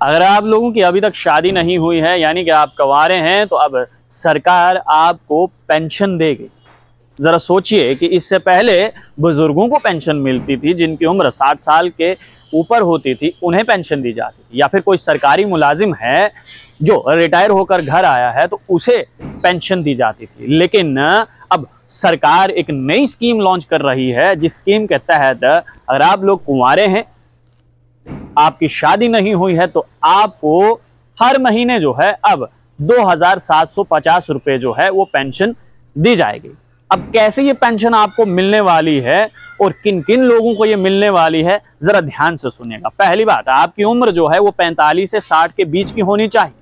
अगर आप लोगों की अभी तक शादी नहीं हुई है, यानी कि आप कवारे हैं, तो अब सरकार आपको पेंशन देगी। जरा सोचिए कि इससे पहले बुजुर्गों को पेंशन मिलती थी, जिनकी उम्र 60 साल के ऊपर होती थी, उन्हें पेंशन दी जाती थी, या फिर कोई सरकारी मुलाजिम है जो रिटायर होकर घर आया है तो उसे पेंशन दी जाती थी। लेकिन अब सरकार एक नई स्कीम लॉन्च कर रही है, जिस स्कीम के तहत अगर आप लोग कुंवारे हैं, आपकी शादी नहीं हुई है, तो आपको हर महीने जो है अब 2,750 रुपए जो है वो पेंशन दी जाएगी। अब कैसे ये पेंशन आपको मिलने वाली है और किन किन लोगों को ये मिलने वाली है, जरा ध्यान से सुनिएगा। पहली बात, आपकी उम्र जो है वो 45 से 60 के बीच की होनी चाहिए,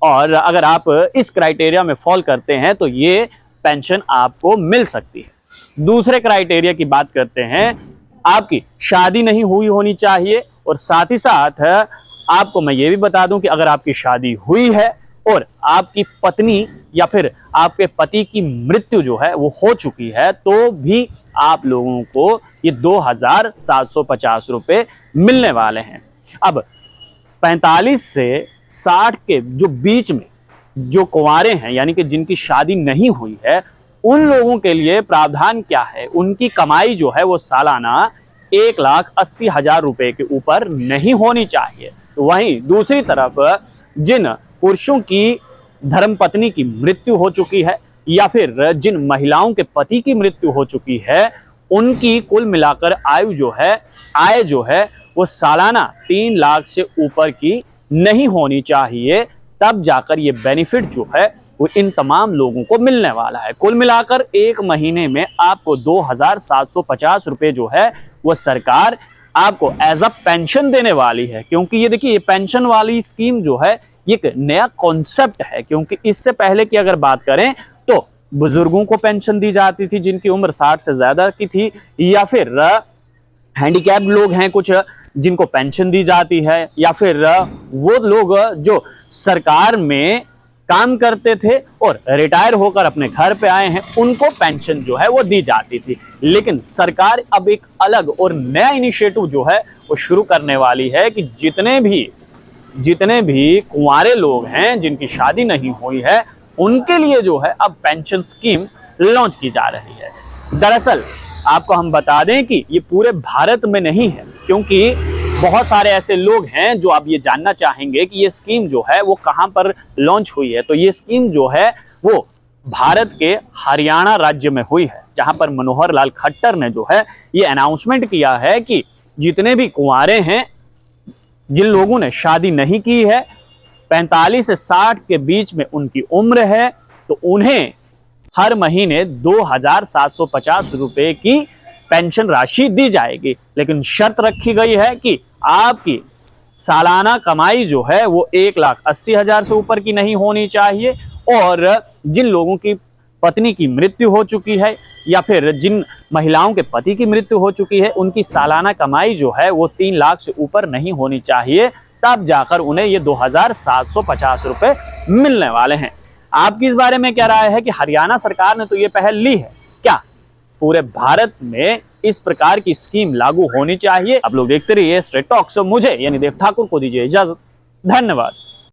और अगर आप इस क्राइटेरिया में फॉल करते हैं तो ये पेंशन आपको मिल सकती है। दूसरे क्राइटेरिया की बात करते हैं, आपकी शादी नहीं हुई होनी चाहिए, और साथ ही साथ आपको मैं ये भी बता दूं कि अगर आपकी शादी हुई है और आपकी पत्नी या फिर आपके पति की मृत्यु जो है वो हो चुकी है, तो भी आप लोगों को ये 2,750 रुपए मिलने वाले हैं। अब 45 से 60 के जो बीच में जो कुंवारे हैं, यानी कि जिनकी शादी नहीं हुई है, उन लोगों के लिए प्रावधान क्या है, उनकी कमाई जो है वो सालाना 1,80,000 रुपए के ऊपर नहीं होनी चाहिए। वहीं दूसरी तरफ जिन पुरुषों की धर्मपत्नी की मृत्यु हो चुकी है, या फिर जिन महिलाओं के पति की मृत्यु हो चुकी है, उनकी कुल मिलाकर आय जो है वो सालाना 3 लाख से ऊपर की नहीं होनी चाहिए, तब जाकर ये बेनिफिट जो है वो इन तमाम लोगों को मिलने वाला है। कुल मिलाकर एक महीने में आपको 2,750 रुपए जो है वो सरकार आपको एज अ पेंशन देने वाली है। क्योंकि ये देखिए, ये पेंशन वाली स्कीम जो है ये एक नया कॉन्सेप्ट है, क्योंकि इससे पहले की अगर बात करें तो बुजुर्गों को पेंशन दी जाती थी जिनकी उम्र 60 से ज्यादा की थी, या फिर हैंडीकैप्ड लोग हैं कुछ जिनको पेंशन दी जाती है, या फिर वो लोग जो सरकार में काम करते थे और रिटायर होकर अपने घर पे आए हैं, उनको पेंशन जो है वो दी जाती थी। लेकिन सरकार अब एक अलग और नया इनिशिएटिव जो है वो शुरू करने वाली है कि जितने भी कुंवारे लोग हैं जिनकी शादी नहीं हुई है, उनके लिए जो है अब पेंशन स्कीम लॉन्च की जा रही है। दरअसल आपको हम बता दें कि ये पूरे भारत में नहीं है, क्योंकि बहुत सारे ऐसे लोग हैं जो अब ये जानना चाहेंगे कि ये स्कीम जो है वो कहां पर लॉन्च हुई है। तो ये स्कीम जो है वो भारत के हरियाणा राज्य में हुई है, जहां पर मनोहर लाल खट्टर ने जो है ये अनाउंसमेंट किया है कि जितने भी कुंवारे हैं, जिन लोगों ने शादी नहीं की है, 45 से 60 के बीच में उनकी उम्र है, तो उन्हें हर महीने 2,750 रुपए की पेंशन राशि दी जाएगी। लेकिन शर्त रखी गई है कि आपकी सालाना कमाई जो है वो 1,80,000 से ऊपर की नहीं होनी चाहिए, और जिन लोगों की पत्नी की मृत्यु हो चुकी है या फिर जिन महिलाओं के पति की मृत्यु हो चुकी है, उनकी सालाना कमाई जो है वो 3 लाख से ऊपर नहीं होनी चाहिए, तब जाकर उन्हें ये 2,750 रुपए मिलने वाले हैं। आपकी इस बारे में क्या राय है कि हरियाणा सरकार ने तो ये पहल ली है, क्या पूरे भारत में इस प्रकार की स्कीम लागू होनी चाहिए? आप लोग देखते रहिए स्ट्रेट टॉक्स। मुझे यानी देव ठाकुर को दीजिए इजाजत। धन्यवाद।